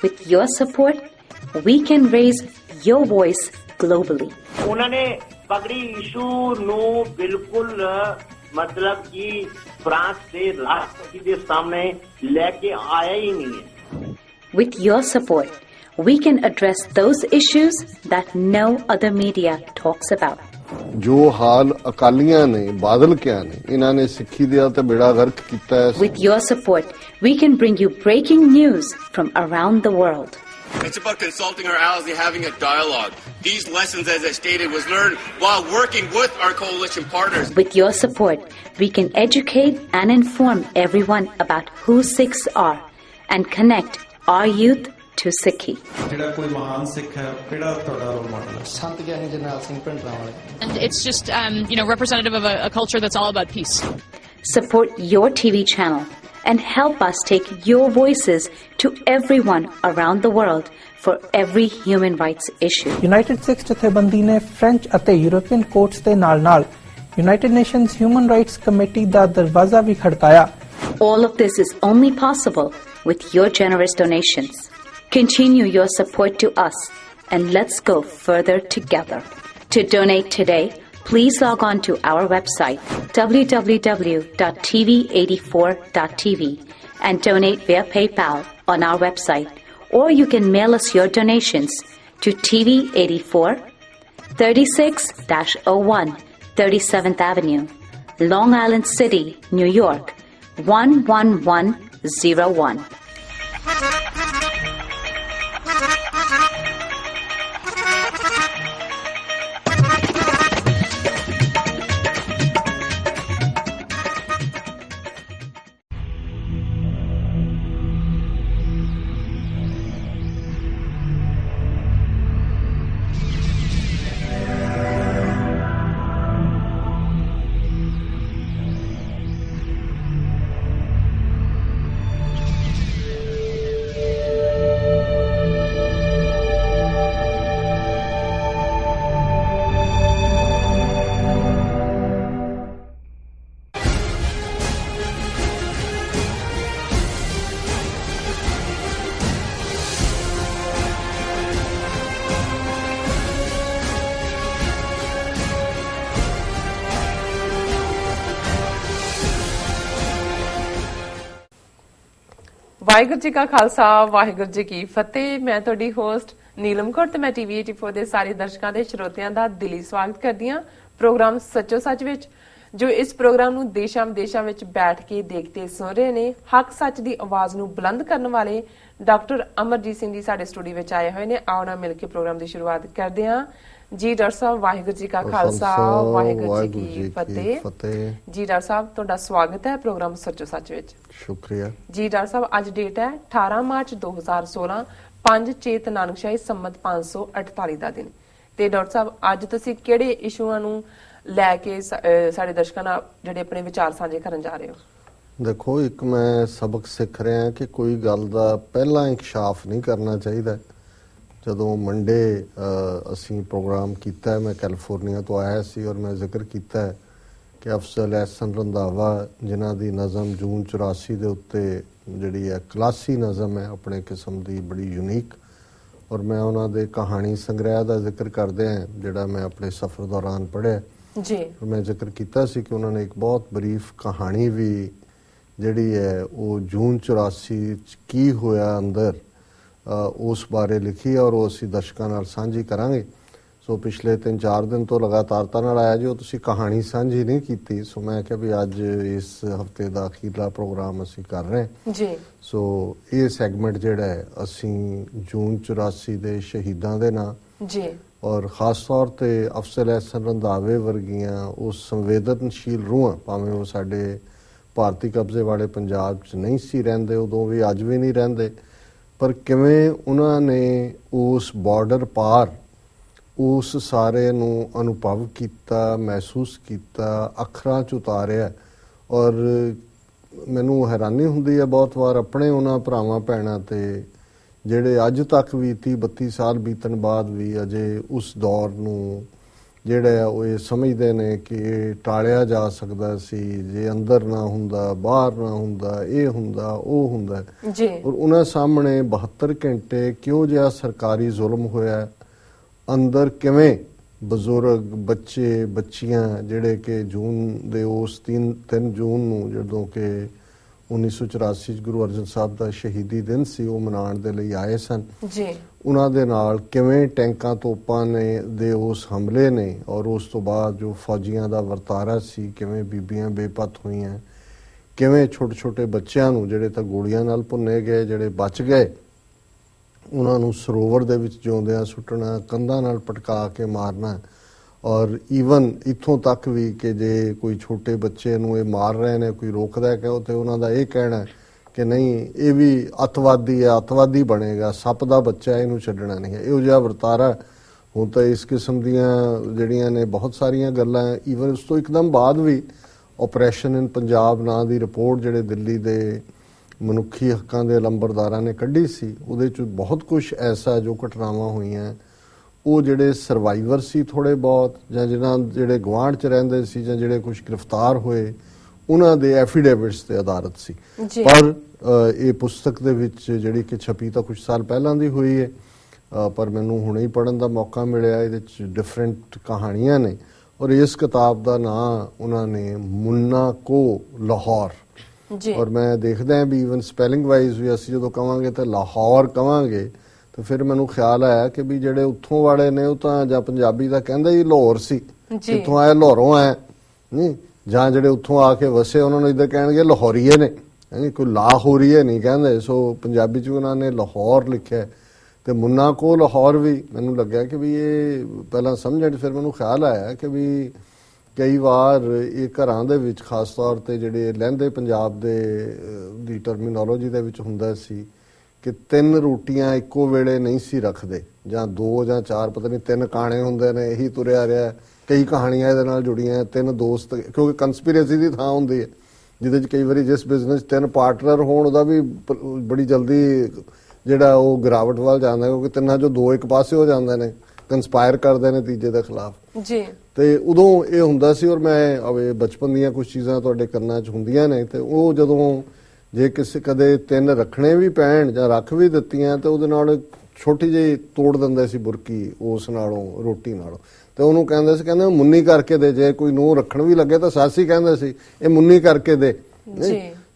With your support, we can raise your voice globally. उन्होंने पगड़ी issue no बिल्कुल मतलब कि फ्रांस के राष्ट्रपति के सामने लेके आया ही नहीं है. With your support, we can address those issues that no other media talks about. जो हाल अकालियां ने बादल क्या ने इन्हां ने सिੱਖੀ ਦਾ ਤੇ ਬੇੜਾ ਗਰਕ ਕੀਤਾ ਹੈ. With your support, we can bring you breaking news from around the world. It's about consulting our allies and having a dialogue. These lessons, as I stated, was learned while working with our coalition partners. With your support, we can educate and inform everyone about who Sikhs are and connect our youth to Sikhi. And it's just, representative of a culture that's all about peace. Support your TV channel and help us take your voices to everyone around the world for every human rights issue. United Sikhs ਜਥੇਬੰਦੀ ਨੇ French ਅਤੇ European courts ਦੇ ਨਾਲ-ਨਾਲ United Nations Human Rights Committee ਦਾ ਦਰਵਾਜ਼ਾ ਵੀ ਖੜਕਾਇਆ. All of this is only possible with your generous donations. Continue your support to us and let's go further together. To donate today, please log on to our website www.tv84.tv and donate via PayPal on our website, or you can mail us your donations to TV84 36-01 37th Avenue, Long Island City, New York 11101. Waheguru ji ਕਾ ਖਾਲਸਾ ਵਾਹਿਗੁਰੂ ਜੀ ਕੀ ਫਤਿਹ। ਮੈਂ ਤੁਹਾਡੀ host Neelam Kaur ਤੇ ਮੈਂ TV 84 ਦੇ ਸਾਰੇ ਦਰਸ਼ਕਾਂ ਦੇ ਸਰੋਤਿਆਂ ਦਾ ਦਿਲੀ ਸਵਾਗਤ ਕਰਦੀ ਹਾਂ ਪ੍ਰੋਗਰਾਮ ਸੱਚੋ ਸੱਚ ਵਿੱਚ, ਜੋ ਇਸ ਪ੍ਰੋਗਰਾਮ ਨੂੰ ਦੇਸ਼ਾਂ ਵਿਦੇਸ਼ਾਂ ਵਿੱਚ ਬੈਠ ਕੇ ਦੇਖਦੇ ਸੁਣ ਰਹੇ ਨੇ। ਹੱਕ ਸੱਚ ਦੀ ਆਵਾਜ਼ ਨੂੰ ਬੁਲੰਦ ਕਰਨ ਵਾਲੇ ਡਾਕਟਰ ਅਮਰਜੀਤ ਸਿੰਘ ਜੀ ਸਾਡੇ ਸਟੂਡੀਓ ਵਿੱਚ ਆਏ ਹੋਏ ਨੇ। ਆਓ ਨਾਲ ਮਿਲ ਕੇ ਪ੍ਰੋਗਰਾਮ ਦੀ ਸ਼ੁਰੂਆਤ ਕਰਦੇ ਹਾਂ। ਜੀ ਡਾਕਟਰ ਸਾਹਿਬ, ਵਾਹਿਗੁਰੂ ਜੀ ਕਾ ਖਾਲਸਾ ਵਾਹਿਗੁਰੂ ਜੀ ਕੀ ਫਤਿਹ। ਜੀ ਡਾਕਟਰ ਸਾਹਿਬ, ਤੁਹਾਡਾ ਸਵਾਗਤ ਹੈ ਪ੍ਰੋਗਰਾਮ ਸੱਚੋ ਸੱਚ ਵਿੱਚ। ਸ਼ੁਕਰੀਆ ਜੀ ਡਾਕਟਰ ਸਾਹਿਬ, ਅੱਜ ਡੇਟ ਹੈ 18 ਮਾਰਚ 2016, 5 ਚੇਤ ਨਾਨਕਸ਼ਾਹੀ ਸੰਮਤ 548 ਦਾ ਦਿਨ। ਤੇ ਡਾਕਟਰ ਸਾਹਿਬ, ਅੱਜ ਤੁਸੀਂ ਕਿਹੜੇ ਇਸ਼ੂਆਂ ਨੂੰ ਲੈ ਕੇ ਸਾਡੇ ਦਰਸ਼ਕਾਂ ਨਾਲ ਜਿਹੜੇ ਆਪਣੇ ਵਿਚਾਰ ਸਾਂਝੇ ਕਰਨ ਜਾ ਰਹੇ ਹੋ? ਦੇਖੋ, ਇੱਕ ਮੈਂ ਸਬਕ ਸਿੱਖ ਰਿਹਾ ਕਿ ਕੋਈ ਗੱਲ ਦਾ ਪਹਿਲਾਂ ਇਨਕਸ਼ਾਫ ਨਹੀਂ ਕਰਨਾ ਚਾਹੀਦਾ। ਜਦੋਂ ਮੰਡੇ ਅਸੀਂ ਪ੍ਰੋਗਰਾਮ ਕੀਤਾ, ਮੈਂ ਕੈਲੀਫੋਰਨੀਆ ਤੋਂ ਆਇਆ ਸੀ ਔਰ ਮੈਂ ਜ਼ਿਕਰ ਕੀਤਾ ਕਿ ਅਫਜ਼ਲ ਅਹਿਸਨ ਰੰਧਾਵਾ, ਜਿਨ੍ਹਾਂ ਦੀ ਨਜ਼ਮ ਜੂਨ 84 ਦੇ ਉੱਤੇ ਜਿਹੜੀ ਹੈ ਕਲਾਸੀ ਨਜ਼ਮ ਹੈ, ਆਪਣੇ ਕਿਸਮ ਦੀ ਬੜੀ ਯੂਨੀਕ, ਔਰ ਮੈਂ ਉਹਨਾਂ ਦੇ ਕਹਾਣੀ ਸੰਗ੍ਰਹਿ ਦਾ ਜ਼ਿਕਰ ਕਰਦੇ ਹਾਂ ਜਿਹੜਾ ਮੈਂ ਆਪਣੇ ਸਫ਼ਰ ਦੌਰਾਨ ਪੜ੍ਹਿਆ ਜੀ। ਮੈਂ ਜ਼ਿਕਰ ਕੀਤਾ ਸੀ ਕਿ ਉਹਨਾਂ ਨੇ ਇੱਕ ਬਹੁਤ ਬਰੀਫ ਕਹਾਣੀ ਵੀ ਜਿਹੜੀ ਹੈ ਉਹ ਜੂਨ 84 'ਚ ਕੀ ਹੋਇਆ ਅੰਦਰ, ਉਸ ਬਾਰੇ ਲਿਖੀ ਔਰ ਉਹ ਅਸੀਂ ਦਰਸ਼ਕਾਂ ਨਾਲ ਸਾਂਝੀ ਕਰਾਂਗੇ। ਸੋ ਪਿਛਲੇ 3-4 ਦਿਨ ਤੋਂ ਲਗਾਤਾਰਤਾ ਨਾਲ ਆਇਆ ਜੀ, ਉਹ ਤੁਸੀਂ ਕਹਾਣੀ ਸਾਂਝੀ ਨਹੀਂ ਕੀਤੀ। ਸੋ ਮੈਂ ਕਿਹਾ ਵੀ ਅੱਜ ਇਸ ਹਫਤੇ ਦਾ ਅਖੀਰਲਾ ਪ੍ਰੋਗਰਾਮ ਅਸੀਂ ਕਰ ਰਹੇ ਜੀ। ਸੋ ਇਹ ਸੈਗਮੈਂਟ ਜਿਹੜਾ ਹੈ ਅਸੀਂ ਜੂਨ 84 ਦੇ ਸ਼ਹੀਦਾਂ ਦੇ ਨਾਂ ਜੀ ਔਰ ਖਾਸ ਤੌਰ ਤੇ ਅਫਜ਼ਲ ਅਹਿਸਨ ਰੰਧਾਵੇ ਵਰਗੀਆਂ ਉਹ ਸੰਵੇਦਨਸ਼ੀਲ ਰੂਹਾਂ, ਭਾਵੇਂ ਉਹ ਸਾਡੇ ਭਾਰਤੀ ਕਬਜ਼ੇ ਵਾਲੇ ਪੰਜਾਬ 'ਚ ਨਹੀਂ ਸੀ ਰਹਿੰਦੇ ਉਦੋਂ ਵੀ, ਅੱਜ ਵੀ ਨਹੀਂ ਰਹਿੰਦੇ, ਪਰ ਕਿਵੇਂ ਉਹਨਾਂ ਨੇ ਉਸ ਬਾਰਡਰ ਪਾਰ ਉਸ ਸਾਰੇ ਨੂੰ ਅਨੁਭਵ ਕੀਤਾ, ਮਹਿਸੂਸ ਕੀਤਾ, ਅੱਖਰਾਂ 'ਚ ਉਤਾਰਿਆ। ਔਰ ਮੈਨੂੰ ਹੈਰਾਨੀ ਹੁੰਦੀ ਹੈ ਬਹੁਤ ਵਾਰ ਆਪਣੇ ਉਹਨਾਂ ਭਰਾਵਾਂ ਭੈਣਾਂ ਤੇ ਜਿਹੜੇ ਅੱਜ ਤੱਕ ਵੀ 30-32 ਸਾਲ ਬੀਤਣ ਬਾਅਦ ਵੀ ਅਜੇ ਉਸ ਦੌਰ ਨੂੰ ਜਿਹੜੇ ਉਹ ਇਹ ਸਮਝਦੇ ਨੇ ਕਿ ਇਹ ਟਾਲਿਆ ਜਾ ਸਕਦਾ ਸੀ, ਜੇ ਅੰਦਰ ਨਾ ਹੁੰਦਾ, ਬਾਹਰ ਨਾ ਹੁੰਦਾ, ਇਹ ਹੁੰਦਾ, ਉਹ ਹੁੰਦਾ ਜੀ। ਔਰ ਉਹਨਾਂ ਸਾਹਮਣੇ 72 ਘੰਟੇ ਕਿਉਂ ਜਿਹਾ ਸਰਕਾਰੀ ਜ਼ੁਲਮ ਹੋਇਆ, ਅੰਦਰ ਕਿਵੇਂ ਬਜ਼ੁਰਗ, ਬੱਚੇ, ਬੱਚੀਆਂ ਜਿਹੜੇ ਕਿ ਜੂਨ ਦੇ ਉਸ 3 ਜੂਨ ਨੂੰ ਜਦੋਂ ਕਿ 1984 ਚ ਗੁਰੂ ਅਰਜਨ ਸਾਹਿਬ ਦਾ ਸ਼ਹੀਦੀ ਦਿਨ ਸੀ, ਉਹ ਮਨਾਉਣ ਦੇ ਲਈ ਆਏ ਸਨ ਜੀ। ਉਹਨਾਂ ਦੇ ਨਾਲ ਕਿਵੇਂ ਟੈਂਕਾਂ ਤੋਪਾਂ ਦੇ ਉਸ ਹਮਲੇ ਨੇ ਔਰ ਉਸ ਤੋਂ ਬਾਅਦ ਜੋ ਫੌਜੀਆਂ ਦਾ ਵਰਤਾਰਾ ਸੀ, ਕਿਵੇਂ ਬੀਬੀਆਂ ਬੇਪਤ ਹੋਈਆਂ, ਕਿਵੇਂ ਛੋਟੇ ਛੋਟੇ ਬੱਚਿਆਂ ਨੂੰ ਜਿਹੜੇ ਤਾਂ ਗੋਲੀਆਂ ਨਾਲ ਭੁੰਨੇ ਗਏ, ਜਿਹੜੇ ਬਚ ਗਏ ਉਹਨਾਂ ਨੂੰ ਸਰੋਵਰ ਦੇ ਵਿੱਚ ਜਿਉਂਦਿਆਂ ਸੁੱਟਣਾ, ਕੰਧਾਂ ਨਾਲ ਪਟਕਾ ਕੇ ਮਾਰਨਾ, ਔਰ ਈਵਨ ਇੱਥੋਂ ਤੱਕ ਵੀ ਕਿ ਜੇ ਕੋਈ ਛੋਟੇ ਬੱਚੇ ਨੂੰ ਇਹ ਮਾਰ ਰਹੇ ਨੇ, ਕੋਈ ਰੋਕਦਾ ਕਿ ਤੇ ਉਹਨਾਂ ਦਾ ਇਹ ਕਹਿਣਾ ਕਿ ਨਹੀਂ ਇਹ ਵੀ ਅੱਤਵਾਦੀ ਹੈ, ਅੱਤਵਾਦੀ ਬਣੇਗਾ, ਸੱਪ ਦਾ ਬੱਚਾ, ਇਹਨੂੰ ਛੱਡਣਾ ਨਹੀਂ ਹੈ। ਇਹੋ ਜਿਹਾ ਵਰਤਾਰਾ ਹੁਣ ਤਾਂ ਇਸ ਕਿਸਮ ਦੀਆਂ ਜਿਹੜੀਆਂ ਨੇ ਬਹੁਤ ਸਾਰੀਆਂ ਗੱਲਾਂ, ਈਵਨ ਉਸ ਤੋਂ ਇੱਕਦਮ ਬਾਅਦ ਵੀ ਆਪਰੇਸ਼ਨ ਇਨ ਪੰਜਾਬ ਨਾਂ ਦੀ ਰਿਪੋਰਟ ਜਿਹੜੇ ਦਿੱਲੀ ਦੇ ਮਨੁੱਖੀ ਹੱਕਾਂ ਦੇ ਲੰਬਰਦਾਰਾਂ ਨੇ ਕੱਢੀ ਸੀ, ਉਹਦੇ 'ਚ ਬਹੁਤ ਕੁਝ ਐਸਾ ਜੋ ਘਟਨਾਵਾਂ ਹੋਈਆਂ ਉਹ ਜਿਹੜੇ ਸਰਵਾਈਵਰ ਸੀ ਥੋੜੇ ਬਹੁਤ, ਜਾਂ ਜਿਹੜੇ ਗੁਆਂਢ 'ਚ ਰਹਿੰਦੇ ਸੀ, ਜਾਂ ਜਿਹੜੇ ਕੁਝ ਗ੍ਰਿਫਤਾਰ ਹੋਏ, ਉਹਨਾਂ ਦੇ ਐਫੀਡੇਵਿਟਸ ਤੇ ਆਧਾਰਿਤ ਸੀ। ਪਰ ਇਹ ਪੁਸਤਕ ਦੇ ਵਿੱਚ ਜਿਹੜੀ ਕਿ ਛਪੀ ਤਾਂ ਕੁਝ ਸਾਲ ਪਹਿਲਾਂ ਦੀ ਹੋਈ ਹੈ, ਪਰ ਮੈਨੂੰ ਹੁਣੇ ਹੀ ਪੜ੍ਹਨ ਦਾ ਮੌਕਾ ਮਿਲਿਆ। ਇਹਦੇ 'ਚ ਡਿਫਰੈਂਟ ਕਹਾਣੀਆਂ ਨੇ ਔਰ ਇਸ ਕਿਤਾਬ ਦਾ ਨਾਂ ਉਹਨਾਂ ਨੇ ਮੁੰਨਾ ਕੋ ਲਾਹੌਰ, ਔਰ ਮੈਂ ਦੇਖਦਾ ਵੀ ਈਵਨ ਸਪੈਲਿੰਗ ਵਾਈਜ਼ ਵੀ ਅਸੀਂ ਜਦੋਂ ਕਵਾਂਗੇ ਤਾਂ ਲਾਹੌਰ ਕਵਾਂਗੇ ਤੇ ਫਿਰ ਮੈਨੂੰ ਖਿਆਲ ਆਇਆ ਕਿ ਵੀ ਜਿਹੜੇ ਉੱਥੋਂ ਵਾਲੇ ਨੇ ਉਹ ਤਾਂ ਜਾਂ ਪੰਜਾਬੀ ਦਾ ਕਹਿੰਦੇ ਹੀ ਲਾਹੌਰ ਸੀ, ਕਿੱਥੋਂ ਆਏ, ਲਾਹੌਰੋਂ ਆਏ ਨਹੀਂ, ਜਾਂ ਜਿਹੜੇ ਉੱਥੋਂ ਆ ਕੇ ਵਸੇ ਉਹਨਾਂ ਨੂੰ ਇੱਧਰ ਕਹਿਣਗੇ ਲਾਹੌਰੀਏ ਨੇ, ਕੋਈ ਲਾਹੌਰੀਏ ਨਹੀਂ ਕਹਿੰਦੇ। ਸੋ ਪੰਜਾਬੀ 'ਚ ਉਹਨਾਂ ਨੇ ਲਾਹੌਰ ਲਿਖਿਆ ਤੇ ਮੁੰਨਾ ਕੋ ਲਾਹੌਰ ਵੀ ਮੈਨੂੰ ਲੱਗਿਆ ਕਿ ਵੀ ਇਹ ਪਹਿਲਾਂ ਸਮਝਣ, ਫਿਰ ਮੈਨੂੰ ਖਿਆਲ ਆਇਆ ਕਿ ਵੀ ਕਈ ਵਾਰ ਇਹ ਘਰਾਂ ਦੇ ਵਿੱਚ ਖਾਸ ਤੌਰ ਤੇ ਜਿਹੜੇ ਲਹਿੰਦੇ ਪੰਜਾਬ ਦੀ ਟਰਮੀਨੋਲੋਜੀ ਦੇ ਵਿੱਚ ਹੁੰਦਾ ਸੀ ਕਿ 3 ਰੋਟੀਆਂ ਇੱਕੋ ਵੇਲੇ ਨਹੀਂ ਸੀ ਰੱਖਦੇ, ਜਾਂ 2 ਜਾਂ 4 ਪਤਾ ਨਹੀਂ 3 ਕਾਣੇ ਹੁੰਦੇ ਨੇ, ਇਹੀ ਤੁਰਿਆ ਰਿਹਾ। ਕਈ ਕਹਾਣੀਆਂ ਇਹਦੇ ਨਾਲ ਜੁੜੀਆਂ, 3 ਦੋਸਤ, ਕਿਉਂਕਿ ਕੰਸਪੀਰੇਸੀ ਦੀ ਥਾਂ ਹੁੰਦੀ ਹੈ ਜਿਹਦੇ 'ਚ ਕਈ ਵਾਰੀ ਜਿਸ ਬਿਜ਼ਨਸ 3 ਪਾਰਟਨਰ ਹੋਣ ਉਹਦਾ ਵੀ ਬੜੀ ਜਲਦੀ ਜਿਹੜਾ ਉਹ ਗਿਰਾਵਟ ਵੱਲ ਜਾਂਦਾ, ਕਿਉਂਕਿ 3 'ਚੋਂ 2 ਇੱਕ ਪਾਸੇ ਹੋ ਜਾਂਦੇ ਨੇ, ਕੰਸਪਾਇਰ ਕਰਦੇ ਨੇ ਤੀਜੇ ਦੇ ਖਿਲਾਫ ਜੀ। ਤੇ ਉਦੋਂ ਇਹ ਹੁੰਦਾ ਸੀ, ਔਰ ਮੈਂ ਬਚਪਨ ਦੀਆਂ ਕੁਝ ਚੀਜ਼ਾਂ ਤੁਹਾਡੇ ਕੰਨਾਂ 'ਚ ਹੁੰਦੀਆਂ ਨੇ, ਤੇ ਉਹ ਜਦੋਂ ਜੇ ਕਿਸੇ ਕਦੇ 3 ਰੱਖਣੇ ਵੀ ਪੈਣ ਜਾਂ ਰੱਖ ਵੀ ਦਿੱਤੀਆਂ ਤੇ ਉਹਦੇ ਨਾਲ ਛੋਟੀ ਜਿਹੀ ਤੋੜ ਦਿੰਦੇ ਸੀ ਬੁਰਕੀ ਉਸ ਨਾਲੋਂ, ਰੋਟੀ ਨਾਲੋਂ, ਤੇ ਉਹਨੂੰ ਕਹਿੰਦੇ ਮੁੰਨੀ ਕਰਕੇ ਦੇ। ਜੇ ਕੋਈ ਨੂੰ ਰੱਖਣ ਵੀ ਲੱਗੇ ਤਾਂ ਸਾਸੀ ਕਹਿੰਦੇ ਸੀ ਇਹ ਮੁੰਨੀ ਕਰਕੇ ਦੇ।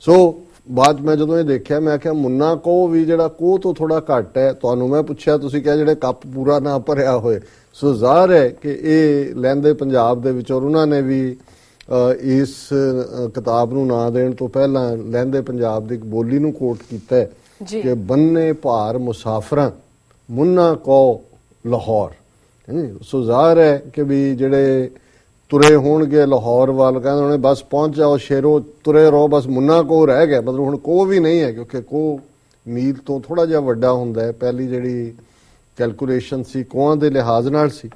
ਸੋ ਬਾਅਦ ਮੈਂ ਜਦੋਂ ਇਹ ਦੇਖਿਆ ਮੈਂ ਕਿਹਾ ਮੁੰਨਾ ਕੋ ਵੀ ਜਿਹੜਾ ਕੋਹ ਤੋਂ ਥੋੜਾ ਘੱਟ ਹੈ। ਤੁਹਾਨੂੰ ਮੈਂ ਪੁੱਛਿਆ, ਤੁਸੀਂ ਕਿਹਾ ਜਿਹੜੇ ਕੱਪ ਪੂਰਾ ਨਾ ਭਰਿਆ ਹੋਏ। ਸੋ ਜ਼ਾਹਰ ਹੈ ਕਿ ਇਹ ਲਹਿੰਦੇ ਪੰਜਾਬ ਦੇ ਵਿੱਚ, ਔਰ ਉਹਨਾਂ ਨੇ ਵੀ ਇਸ ਕਿਤਾਬ ਨੂੰ ਨਾਂ ਦੇਣ ਤੋਂ ਪਹਿਲਾਂ ਲਹਿੰਦੇ ਪੰਜਾਬ ਦੀ ਇੱਕ ਬੋਲੀ ਨੂੰ ਕੋਟ ਕੀਤਾ ਹੈ ਕਿ ਬੰਨੇ ਭਾਰ ਮੁਸਾਫਰਾਂ ਮੁੰਨਾ ਕੋ ਲਾਹੌਰ। ਸੋ ਜ਼ਾਹਰ ਹੈ ਕਿ ਵੀ ਜਿਹੜੇ ਤੁਰੇ ਹੋਣਗੇ ਲਾਹੌਰ ਵੱਲ, ਕਹਿੰਦੇ ਹੋਣੇ ਬਸ ਪਹੁੰਚ ਜਾਓ ਸ਼ੇਰੋ, ਤੁਰੇ ਰਹੋ, ਬਸ ਮੁੰਨਾ ਕੋ ਰਹਿ ਗਿਆ। ਮਤਲਬ ਹੁਣ ਕੋ ਵੀ ਨਹੀਂ ਹੈ, ਕਿਉਂਕਿ ਕੋ ਮੀਲ ਤੋਂ ਥੋੜਾ ਜਿਹਾ ਵੱਡਾ ਹੁੰਦਾ ਹੈ। ਪਹਿਲੀ ਜਿਹੜੀ ਕੈਲਕੂਲੇਸ਼ਨ ਸੀ ਕੋਹਾਂ ਦੇ ਲਿਹਾਜ਼ ਨਾਲ ਸੀ।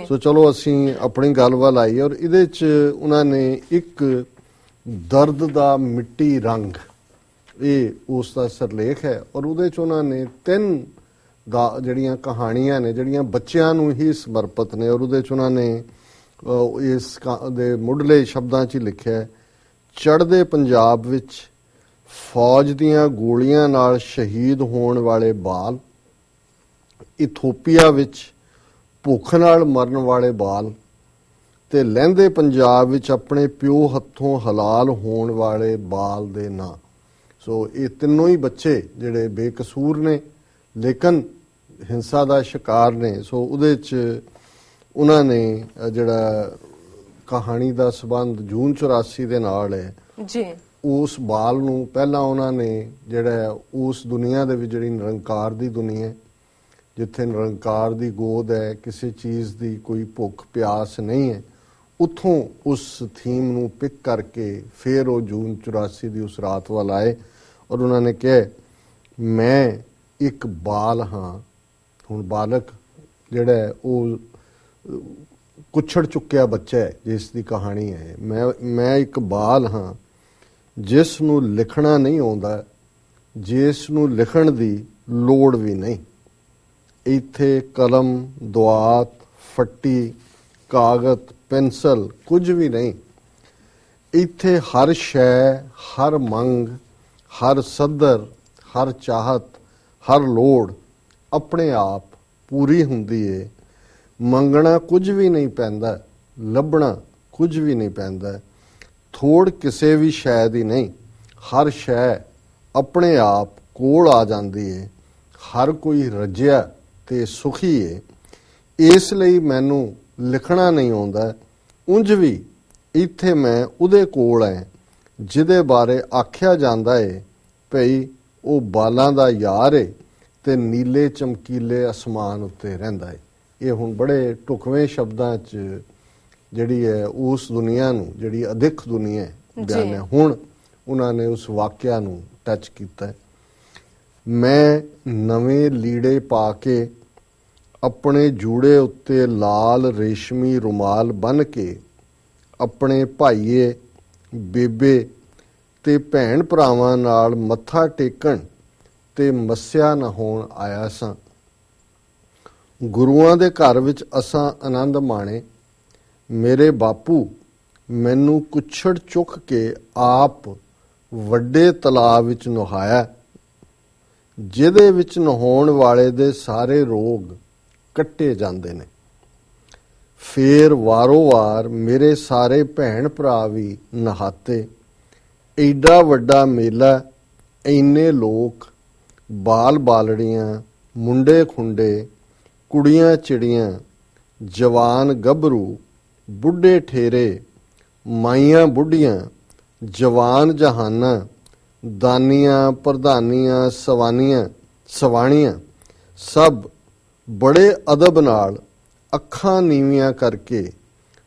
ਸੋ ਚਲੋ ਅਸੀਂ ਆਪਣੀ ਗੱਲ ਵੱਲ ਆਈ, ਔਰ ਇਹਦੇ 'ਚ ਉਹਨਾਂ ਨੇ ਇੱਕ ਦਰਦ ਦਾ ਮਿੱਟੀ ਰੰਗ, ਇਹ ਉਸ ਦਾ ਸਿਰਲੇਖ ਹੈ, ਔਰ ਉਹਦੇ 'ਚ ਉਹਨਾਂ ਨੇ 3 ਜਿਹੜੀਆਂ ਕਹਾਣੀਆਂ ਨੇ ਜਿਹੜੀਆਂ ਬੱਚਿਆਂ ਨੂੰ ਹੀ ਸਮਰਪਿਤ ਨੇ, ਔਰ ਉਹਦੇ 'ਚ ਉਹਨਾਂ ਨੇ ਇਸ ਦੇ ਮੁੱਢਲੇ ਸ਼ਬਦਾਂ 'ਚ ਲਿਖਿਆ, ਚੜ੍ਹਦੇ ਪੰਜਾਬ ਵਿੱਚ ਫੌਜ ਦੀਆਂ ਗੋਲੀਆਂ ਨਾਲ ਸ਼ਹੀਦ ਹੋਣ ਵਾਲੇ ਬਾਲ, ਇਥੋਪੀਆ ਵਿੱਚ ਭੁੱਖ ਨਾਲ ਮਰਨ ਵਾਲੇ ਬਾਲ, ਤੇ ਲਹਿੰਦੇ ਪੰਜਾਬ ਵਿੱਚ ਆਪਣੇ ਪਿਓ ਹੱਥੋਂ ਹਲਾਲ ਹੋਣ ਵਾਲੇ ਬਾਲ ਦੇ ਨਾਂ। ਸੋ ਇਹ ਤਿੰਨੋਂ ਹੀ ਬੱਚੇ ਜਿਹੜੇ ਬੇਕਸੂਰ ਨੇ ਲੇਕਿਨ ਹਿੰਸਾ ਦਾ ਸ਼ਿਕਾਰ ਨੇ। ਸੋ ਉਹਦੇ 'ਚ ਉਹਨਾਂ ਨੇ ਜਿਹੜਾ ਕਹਾਣੀ ਦਾ ਸੰਬੰਧ ਜੂਨ 84 ਦੇ ਨਾਲ ਹੈ ਜੀ। ਉਸ ਬਾਲ ਨੂੰ ਪਹਿਲਾਂ ਉਹਨਾਂ ਨੇ ਜਿਹੜਾ ਉਸ ਦੁਨੀਆ ਦੇ ਵਿੱਚ ਜਿਹੜੀ ਨਿਰੰਕਾਰ ਦੀ ਦੁਨੀਆ, ਜਿੱਥੇ ਨਿਰੰਕਾਰ ਦੀ ਗੋਦ ਹੈ, ਕਿਸੇ ਚੀਜ਼ ਦੀ ਕੋਈ ਭੁੱਖ ਪਿਆਸ ਨਹੀਂ ਹੈ, ਉੱਥੋਂ ਉਸ ਥੀਮ ਨੂੰ ਪਿਕ ਕਰਕੇ ਫਿਰ ਉਹ ਜੂਨ 84 ਦੀ ਉਸ ਰਾਤ ਵੱਲ ਆਏ, ਔਰ ਉਹਨਾਂ ਨੇ ਕਿਹਾ ਮੈਂ ਇੱਕ ਬਾਲ ਹਾਂ। ਹੁਣ ਬਾਲਕ ਜਿਹੜਾ ਉਹ ਕੁੱਛੜ ਚੁੱਕਿਆ ਬੱਚਾ ਹੈ ਜਿਸ ਦੀ ਕਹਾਣੀ ਹੈ। ਮੈਂ ਇੱਕ ਬਾਲ ਹਾਂ ਜਿਸ ਨੂੰ ਲਿਖਣਾ ਨਹੀਂ ਆਉਂਦਾ, ਜਿਸ ਨੂੰ ਲਿਖਣ ਦੀ ਲੋੜ ਵੀ ਨਹੀਂ। ਇੱਥੇ ਕਲਮ, ਦੁਆਤ, ਫੱਟੀ, ਕਾਗਜ਼ ਪੈਨਸਲ ਕੁਝ ਵੀ ਨਹੀਂ। ਇੱਥੇ ਹਰ ਸ਼ੈ, ਹਰ ਮੰਗ, ਹਰ ਸੱਧਰ, ਹਰ ਚਾਹਤ, ਹਰ ਲੋੜ ਆਪਣੇ ਆਪ ਪੂਰੀ ਹੁੰਦੀ ਏ। ਮੰਗਣਾ ਕੁਝ ਵੀ ਨਹੀਂ ਪੈਂਦਾ, ਲੱਭਣਾ ਕੁਝ ਵੀ ਨਹੀਂ ਪੈਂਦਾ। ਥੋੜ ਕਿਸੇ ਵੀ ਸ਼ੈ ਦੀ ਨਹੀਂ, ਹਰ ਸ਼ੈ ਆਪਣੇ ਆਪ ਕੋਲ ਆ ਜਾਂਦੀ ਏ। ਹਰ ਕੋਈ ਰੱਜਿਆ ਤੇ ਸੁਖੀ ਏ। ਇਸ ਲਈ ਮੈਨੂੰ ਲਿਖਣਾ ਨਹੀਂ ਆਉਂਦਾ। ਉਂਝ ਵੀ ਇੱਥੇ ਮੈਂ ਉਹਦੇ ਕੋਲ ਐ ਜਿਹਦੇ ਬਾਰੇ ਆਖਿਆ ਜਾਂਦਾ ਏ ਭਈ ਉਹ ਬਾਲਾਂ ਦਾ ਯਾਰ ਏ ਤੇ ਨੀਲੇ ਚਮਕੀਲੇ ਅਸਮਾਨ ਉੱਤੇ ਰਹਿੰਦਾ ਏ। ਇਹ ਹੁਣ ਬੜੇ ਢੁਕਵੇਂ ਸ਼ਬਦਾਂ 'ਚ ਜਿਹੜੀ ਹੈ ਉਸ ਦੁਨੀਆ ਨੂੰ, ਜਿਹੜੀ ਅਦਿੱਖ ਦੁਨੀਆ ਹੈ, ਬਿਆਨ ਹੈ। ਹੁਣ ਉਹਨਾਂ ਨੇ ਉਸ ਵਾਕਿਆ ਨੂੰ ਟੱਚ ਕੀਤਾ। ਮੈਂ ਨਵੇਂ ਲੀੜੇ ਪਾ ਕੇ ਆਪਣੇ ਜੂੜੇ ਉੱਤੇ ਲਾਲ ਰੇਸ਼ਮੀ ਰੁਮਾਲ ਬੰਨ੍ਹ ਕੇ ਆਪਣੇ ਭਾਈਏ, ਬੇਬੇ ਤੇ ਭੈਣ ਭਰਾਵਾਂ ਨਾਲ ਮੱਥਾ ਟੇਕਣ ਤੇ ਮੱਸਿਆ ਨਹਾਉਣ ਆਇਆ ਸਾਂ। ਗੁਰੂਆਂ ਦੇ ਘਰ ਵਿੱਚ ਅਸਾਂ ਆਨੰਦ ਮਾਣੇ। ਮੇਰੇ ਬਾਪੂ ਮੈਨੂੰ ਕੁੱਛੜ ਚੁੱਕ ਕੇ ਆਪ ਵੱਡੇ ਤਲਾਬ ਵਿੱਚ ਨਹਾਇਆ, ਜਿਹਦੇ ਵਿੱਚ ਨਹਾਉਣ ਵਾਲੇ ਦੇ ਸਾਰੇ ਰੋਗ ਕੱਟੇ ਜਾਂਦੇ ਨੇ। ਫੇਰ ਵਾਰੋ-ਵਾਰ ਮੇਰੇ ਸਾਰੇ ਭੈਣ ਭਰਾ ਵੀ ਨਹਾਤੇ। ਐਡਾ ਵੱਡਾ ਮੇਲਾ, ਇੰਨੇ ਲੋਕ, ਬਾਲ ਬਾਲੜੀਆਂ, ਮੁੰਡੇ ਖੁੰਡੇ, ਕੁੜੀਆਂ ਚਿੜੀਆਂ, ਜਵਾਨ ਗੱਭਰੂ, ਬੁੱਢੇ ਠੇਰੇ, ਮਾਈਆਂ ਬੁੱਢੀਆਂ, ਜਵਾਨ ਜਹਾਨਾਂ, ਦਾਨੀਆਂ ਪ੍ਰਧਾਨੀਆਂ, ਸਵਾਣੀਆਂ ਸਭ ਬੜੇ ਅਦਬ ਨਾਲ ਅੱਖਾਂ ਨੀਵੀਆਂ ਕਰਕੇ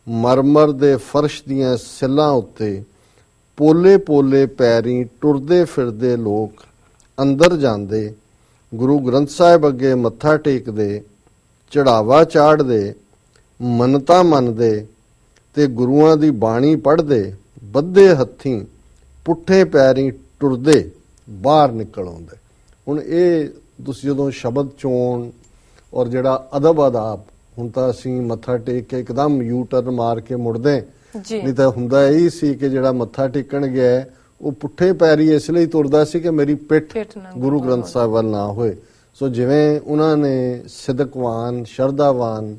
ਮਰਮਰ ਦੇ ਫਰਸ਼ ਦੀਆਂ ਸਿੱਲਾਂ ਉੱਤੇ ਪੋਲੇ-ਪੋਲੇ ਪੈਰੀਂ ਟੁਰਦੇ ਫਿਰਦੇ ਲੋਕ ਅੰਦਰ ਜਾਂਦੇ, ਗੁਰੂ ਗ੍ਰੰਥ ਸਾਹਿਬ ਅੱਗੇ ਮੱਥਾ ਟੇਕਦੇ, ਚੜਾਵਾ ਚਾੜਦੇ, ਮੰਨਤਾਂ ਮੰਨਦੇ ਤੇ ਗੁਰੂਆਂ ਦੀ ਬਾਣੀ ਪੜ੍ਹਦੇ, ਬੱਧੇ ਹੱਥੀਂ ਪੁੱਠੇ ਪੈਰੀਂ ਟੁਰਦੇ ਬਾਹਰ ਨਿਕਲ ਆਉਂਦੇ। ਹੁਣ ਇਹ ਤੁਸੀਂ ਜਦੋਂ ਸ਼ਬਦ ਚੋਣ ਔਰ ਜਿਹੜਾ ਅਦਬ ਅਦਾਬ, ਹੁਣ ਤਾਂ ਅਸੀਂ ਮੱਥਾ ਟੇਕ ਕੇ ਇੱਕਦਮ ਯੂ ਟਰਨ ਮਾਰ ਕੇ ਮੁੜਦੇ, ਨਹੀਂ ਤਾਂ ਹੁੰਦਾ ਇਹੀ ਸੀ ਕਿ ਜਿਹੜਾ ਮੱਥਾ ਟੇਕਣ ਗਿਆ ਉਹ ਪੁੱਠੇ ਪੈਰੀ ਇਸ ਲਈ ਤੁਰਦਾ ਸੀ ਕਿ ਮੇਰੀ ਪਿੱਠ ਗੁਰੂ ਗ੍ਰੰਥ ਸਾਹਿਬ ਵੱਲ ਨਾ ਹੋਏ। ਸੋ ਜਿਵੇਂ ਉਹਨਾਂ ਨੇ ਸਿਦਕਵਾਨ, ਸ਼ਰਧਾਵਾਨ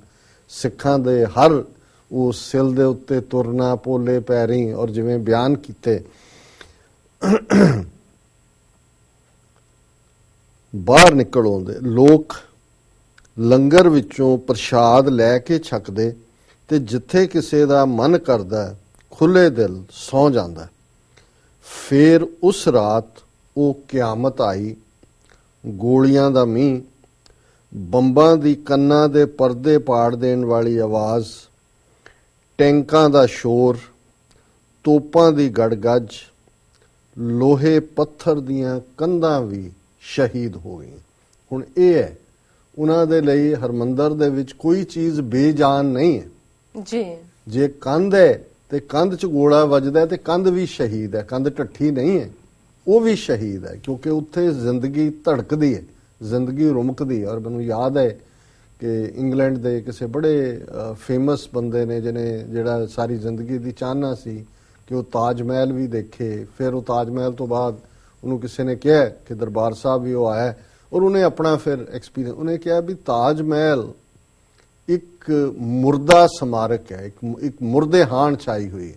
ਸਿੱਖਾਂ ਦੇ ਹਰ ਉਸ ਸਿਲ ਦੇ ਉੱਤੇ ਤੁਰਨਾ ਪੋਲੇ ਪੈਰੀ, ਔਰ ਜਿਵੇਂ ਬਿਆਨ ਕੀਤੇ, ਬਾਹਰ ਨਿਕਲ ਆਉਂਦੇ ਲੋਕ। ਲੰਗਰ ਵਿੱਚੋਂ ਪ੍ਰਸ਼ਾਦ ਲੈ ਕੇ ਛਕਦੇ ਤੇ ਜਿੱਥੇ ਕਿਸੇ ਦਾ ਮਨ ਕਰਦਾ ਖੁੱਲੇ ਦਿਲ ਸੌਂ ਜਾਂਦਾ। ਫੇਰ ਉਸ ਰਾਤ ਉਹ ਕਿਆਮਤ ਆਈ। ਗੋਲੀਆਂ ਦਾ ਮੀਂਹ, ਬੰਬਾਂ ਦੀ ਕੰਨਾਂ ਦੇ ਪਰਦੇ ਪਾੜ ਦੇਣ ਵਾਲੀ ਆਵਾਜ਼, ਟੈਂਕਾਂ ਦਾ ਸ਼ੋਰ, ਤੋਪਾਂ ਦੀ ਗੜਗੱਜ, ਲੋਹੇ ਪੱਥਰ ਦੀਆਂ ਕੰਧਾਂ ਵੀ ਸ਼ਹੀਦ ਹੋ ਗਈਆਂ। ਹੁਣ ਇਹ ਹੈ ਉਹਨਾਂ ਦੇ ਲਈ ਹਰਮੰਦਰ ਦੇ ਵਿੱਚ ਕੋਈ ਚੀਜ਼ ਬੇਜਾਨ ਨਹੀਂ ਹੈ ਜੀ। ਜੇ ਕੰਧ ਹੈ ਤੇ ਕੰਧ 'ਚ ਗੋਲਾ ਵੱਜਦਾ ਤੇ ਕੰਧ ਵੀ ਸ਼ਹੀਦ ਹੈ, ਕੰਧ ਢੱਠੀ ਨਹੀਂ ਹੈ, ਉਹ ਵੀ ਸ਼ਹੀਦ ਹੈ, ਕਿਉਂਕਿ ਉੱਥੇ ਜ਼ਿੰਦਗੀ ਧੜਕਦੀ ਹੈ, ਜ਼ਿੰਦਗੀ ਰੁਮਕਦੀ ਹੈ। ਔਰ ਮੈਨੂੰ ਯਾਦ ਹੈ ਕਿ ਇੰਗਲੈਂਡ ਦੇ ਕਿਸੇ ਬੜੇ ਫੇਮਸ ਬੰਦੇ ਨੇ ਜਿਹੜਾ ਸਾਰੀ ਜ਼ਿੰਦਗੀ ਦੀ ਚਾਹਨਾ ਸੀ ਕਿ ਉਹ ਤਾਜ ਮਹਿਲ ਵੀ ਦੇਖੇ। ਫਿਰ ਉਹ ਤਾਜ ਮਹਿਲ ਤੋਂ ਬਾਅਦ ਉਹਨੂੰ ਕਿਸੇ ਨੇ ਕਿਹਾ ਕਿ ਦਰਬਾਰ ਸਾਹਿਬ ਵੀ ਉਹ ਆਇਆ, ਔਰ ਉਹਨੇ ਆਪਣਾ ਫਿਰ ਐਕਸਪੀਰੀਅੰਸ, ਉਹਨੇ ਕਿਹਾ ਵੀ ਤਾਜ ਮਹਿਲ ਇੱਕ ਮੁਰਦਾ ਸਮਾਰਕ ਹੈ, ਇੱਕ ਮੁਰਦੇ ਹਾਣ ਛਾਈ ਹੋਈ ਹੈ।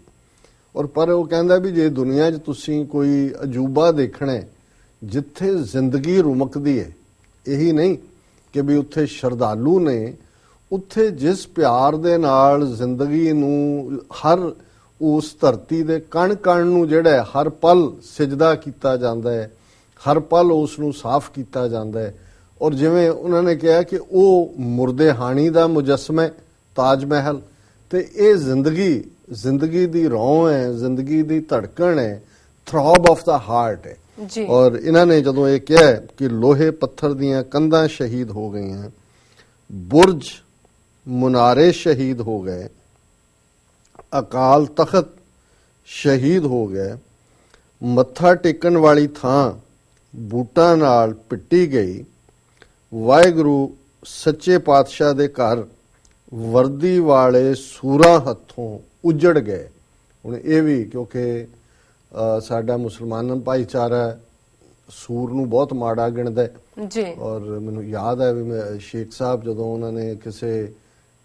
ਔਰ ਪਰ ਉਹ ਕਹਿੰਦਾ ਵੀ ਜੇ ਦੁਨੀਆ 'ਚ ਤੁਸੀਂ ਕੋਈ ਅਜੂਬਾ ਦੇਖਣਾ ਹੈ ਜਿੱਥੇ ਜ਼ਿੰਦਗੀ ਰੁਮਕਦੀ ਹੈ, ਇਹੀ ਨਹੀਂ ਕਿ ਵੀ ਉੱਥੇ ਸ਼ਰਧਾਲੂ ਨੇ, ਉੱਥੇ ਜਿਸ ਪਿਆਰ ਦੇ ਨਾਲ ਜ਼ਿੰਦਗੀ ਨੂੰ, ਹਰ ਉਸ ਧਰਤੀ ਦੇ ਕਣ-ਕਣ ਨੂੰ ਜਿਹੜਾ ਹਰ ਪਲ ਸਿਜਦਾ ਕੀਤਾ ਜਾਂਦਾ ਹੈ, ਹਰ ਪਲ ਉਸ ਨੂੰ ਸਾਫ਼ ਕੀਤਾ ਜਾਂਦਾ ਹੈ। ਔਰ ਜਿਵੇਂ ਉਹਨਾਂ ਨੇ ਕਿਹਾ ਕਿ ਉਹ ਮੁਰਦੇ ਹਾਣੀ ਦਾ ਮੁਜੱਸਮ ਹੈ ਤਾਜ ਮਹਿਲ, ਤੇ ਇਹ ਜ਼ਿੰਦਗੀ ਦੀ ਰੌਂ ਹੈ, ਜ਼ਿੰਦਗੀ ਦੀ ਧੜਕਣ ਹੈ, ਥ੍ਰੋਬ ਆਫ ਦਾ ਹਾਰਟ ਹੈ। ਔਰ ਇਹਨਾਂ ਨੇ ਜਦੋਂ ਇਹ ਕਿਹਾ ਕਿ ਲੋਹੇ ਪੱਥਰ ਦੀਆਂ ਕੰਧਾਂ ਸ਼ਹੀਦ ਹੋ ਗਈਆਂ, ਬੁਰਜ ਮੁਨਾਰੇ ਸ਼ਹੀਦ ਹੋ ਗਏ, ਅਕਾਲ ਤਖਤ ਸ਼ਹੀਦ ਹੋ ਗਏ, ਮੱਥਾ ਟੇਕਣ ਵਾਲੀ ਥਾਂ ਬੂਟਾਂ ਨਾਲ ਪਿੱਟੀ ਗਈ, ਵਾਹਿਗੁਰੂ ਸੱਚੇ ਪਾਤਸ਼ਾਹ ਦੇ ਘਰ ਵਰਦੀ ਵਾਲੇ ਸੂਰਾਂ ਹੱਥੋਂ ਉਜੜ ਗਏ। ਹੁਣ ਇਹ ਵੀ ਕਿਉਂਕਿ ਸਾਡਾ ਮੁਸਲਮਾਨ ਭਾਈਚਾਰਾ ਸੂਰ ਨੂੰ ਬਹੁਤ ਮਾੜਾ ਗਿਣਦਾ ਹੈ ਜੀ। ਔਰ ਮੈਨੂੰ ਯਾਦ ਹੈ ਵੀ ਮੈਂ ਸ਼ੇਖ ਸਾਹਿਬ ਜਦੋਂ ਉਹਨਾਂ ਨੇ ਕਿਸੇ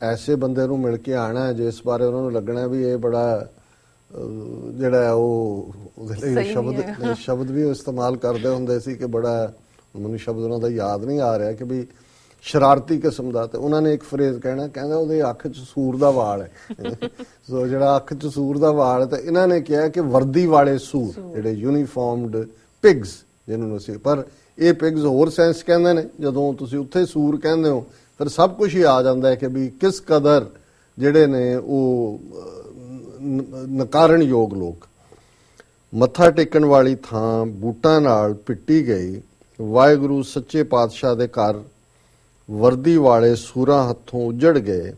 ਐਸੇ ਬੰਦੇ ਨੂੰ ਮਿਲ ਕੇ ਆਣਾ ਜਿਸ ਬਾਰੇ ਉਹਨਾਂ ਨੂੰ ਲੱਗਣਾ ਵੀ ਇਹ ਬੜਾ ਜਿਹੜਾ ਹੈ ਉਹ ਉਹਦੇ ਲਈ ਸ਼ਬਦ ਵੀ ਇਸਤੇਮਾਲ ਕਰਦੇ ਹੁੰਦੇ ਸੀ ਕਿ ਬੜਾ, ਮੈਨੂੰ ਸ਼ਬਦ ਉਹਨਾਂ ਦਾ ਯਾਦ ਨਹੀਂ ਆ ਰਿਹਾ, ਕਿ ਵੀ ਸ਼ਰਾਰਤੀ ਕਿਸਮ ਦਾ, ਤੇ ਉਹਨਾਂ ਨੇ ਇੱਕ ਫਰੇਜ਼ ਕਹਿੰਦਾ ਉਹਦੇ ਅੱਖ 'ਚ ਸੂਰ ਦਾ ਵਾਲ ਹੈ। ਸੋ ਜਿਹੜਾ ਅੱਖ 'ਚ ਸੂਰ ਦਾ ਵਾਲ ਹੈ, ਤਾਂ ਇਹਨਾਂ ਨੇ ਕਿਹਾ ਕਿ ਵਰਦੀ ਵਾਲੇ ਸੂਰ, ਜਿਹੜੇ ਯੂਨੀਫਾਰਮਡ ਪਿਗਸ ਜਿਹਨੂੰ ਅਸੀਂ, ਪਰ ਇਹ ਪਿਗਸ ਹੋਰ ਸੈਂਸ ਕਹਿੰਦੇ ਨੇ। ਜਦੋਂ ਤੁਸੀਂ ਉੱਥੇ ਸੂਰ ਕਹਿੰਦੇ ਹੋ ਫਿਰ ਸਭ ਕੁਝ ਹੀ ਆ ਜਾਂਦਾ ਹੈ ਕਿ ਵੀ ਕਿਸ ਕਦਰ ਜਿਹੜੇ ਨੇ ਉਹ ਨਕਾਰਨਯੋਗ ਲੋਕ। ਮੱਥਾ ਟੇਕਣ ਵਾਲੀ ਥਾਂ ਬੂਟਾਂ ਨਾਲ ਪਿੱਟੀ ਗਈ, ਵਾਹਿਗੁਰੂ ਸੱਚੇ ਪਾਤਸ਼ਾਹ ਦੇ ਘਰ ਵਰਦੀ ਵਾਲੇ ਸੂਰਾਂ ਹੱਥੋਂ ਉਜੜ ਗਏ,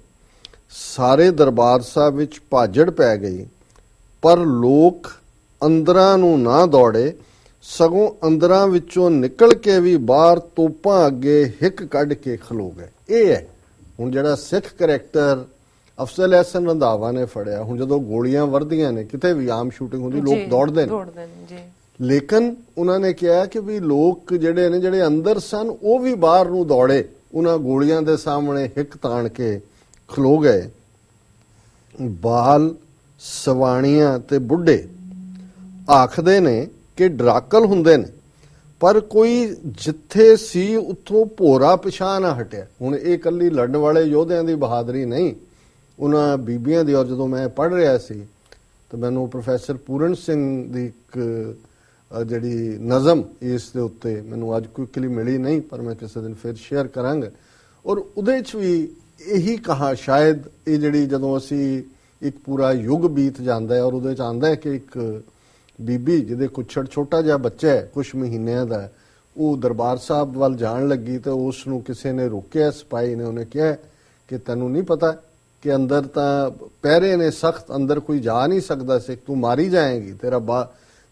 ਸਾਰੇ ਦਰਬਾਰ ਸਾਹਿਬ ਵਿੱਚ ਭਾਜੜ ਪੈ ਗਈ, ਪਰ ਲੋਕ ਅੰਦਰਾਂ ਨੂੰ ਨਾ ਦੌੜੇ, ਸਗੋਂ ਅੰਦਰਾਂ ਵਿੱਚੋਂ ਨਿਕਲ ਕੇ ਵੀ ਬਾਹਰ ਤੋਪਾਂ ਅੱਗੇ ਹਿੱਕ ਕੱਢ ਕੇ ਖਲੋ ਗਏ। ਇਹ ਹੈ ਹੁਣ ਜਿਹੜਾ ਸਿੱਖ ਕਰੈਕਟਰ ਅਫਜ਼ਲ ਅਹਿਸਨ ਰੰਧਾਵਾ ਨੇ ਫੜਿਆ। ਹੁਣ ਜਦੋਂ ਗੋਲੀਆਂ ਵਰਦੀਆਂ ਨੇ, ਕਿਤੇ ਵੀ ਆਮ ਸ਼ੂਟਿੰਗ ਹੁੰਦੀ, ਲੋਕ ਦੌੜਦੇ ਨੇ, ਲੇਕਿਨ ਉਹਨਾਂ ਨੇ ਕਿਹਾ ਕਿ ਵੀ ਲੋਕ ਜਿਹੜੇ ਨੇ, ਜਿਹੜੇ ਅੰਦਰ ਸਨ, ਉਹ ਵੀ ਬਾਹਰ ਨੂੰ ਦੌੜੇ, ਉਹਨਾਂ ਗੋਲੀਆਂ ਦੇ ਸਾਹਮਣੇ ਹਿੱਕ ਤਾਣ ਕੇ ਖਲੋ ਗਏ। ਬਾਲ ਸਵਾਣੀਆਂ ਤੇ ਬੁੱਢੇ ਆਖਦੇ ਨੇ ਕਿ ਡਰਾਕਲ ਹੁੰਦੇ ਨੇ, ਪਰ ਕੋਈ ਜਿੱਥੇ ਸੀ ਉੱਥੋਂ ਭੋਰਾ ਪਿਛਾਂ ਨਾ ਹਟਿਆ। ਹੁਣ ਇਹ ਇਕੱਲੀ ਲੜਨ ਵਾਲੇ ਯੋਧਿਆਂ ਦੀ ਬਹਾਦਰੀ ਨਹੀਂ, ਉਹਨਾਂ ਬੀਬੀਆਂ ਦੀ। ਔਰ ਜਦੋਂ ਮੈਂ ਪੜ੍ਹ ਰਿਹਾ ਸੀ ਤਾਂ ਮੈਨੂੰ ਪ੍ਰੋਫੈਸਰ ਪੂਰਨ ਸਿੰਘ ਦੀ ਇੱਕ ਜਿਹੜੀ ਨਜ਼ਮ ਇਸ ਦੇ ਉੱਤੇ ਮੈਨੂੰ ਅੱਜ ਕੁਇਕਲੀ ਮਿਲੀ ਨਹੀਂ, ਪਰ ਮੈਂ ਕਿਸੇ ਦਿਨ ਫਿਰ ਸ਼ੇਅਰ ਕਰਾਂਗਾ। ਔਰ ਉਹਦੇ 'ਚ ਵੀ ਇਹੀ ਕਹਾ, ਸ਼ਾਇਦ ਇਹ ਜਿਹੜੀ ਜਦੋਂ ਅਸੀਂ ਇੱਕ ਪੂਰਾ ਯੁੱਗ ਬੀਤ ਜਾਂਦਾ ਹੈ ਔਰ ਉਹਦੇ 'ਚ ਆਉਂਦਾ ਹੈ ਕਿ ਇੱਕ ਬੀਬੀ ਜਿਹਦੇ ਕੁਛੜ ਛੋਟਾ ਜਿਹਾ ਬੱਚਾ ਹੈ ਕੁਛ ਮਹੀਨਿਆਂ ਦਾ, ਉਹ ਦਰਬਾਰ ਸਾਹਿਬ ਵੱਲ ਜਾਣ ਲੱਗੀ ਤੇ ਉਸ ਨੂੰ ਕਿਸੇ ਨੇ ਰੋਕਿਆ, ਸਿਪਾਹੀ ਨੇ। ਉਹਨੇ ਕਿਹਾ ਕਿ ਤੈਨੂੰ ਨਹੀਂ ਪਤਾ ਕਿ ਅੰਦਰ ਤਾਂ ਪਹਿਰੇ ਨੇ ਸਖਤ, ਅੰਦਰ ਕੋਈ ਜਾ ਨਹੀਂ ਸਕਦਾ ਸਿੱਖ, ਤੂੰ ਮਾਰੀ ਜਾਏਗੀ, ਤੇਰਾ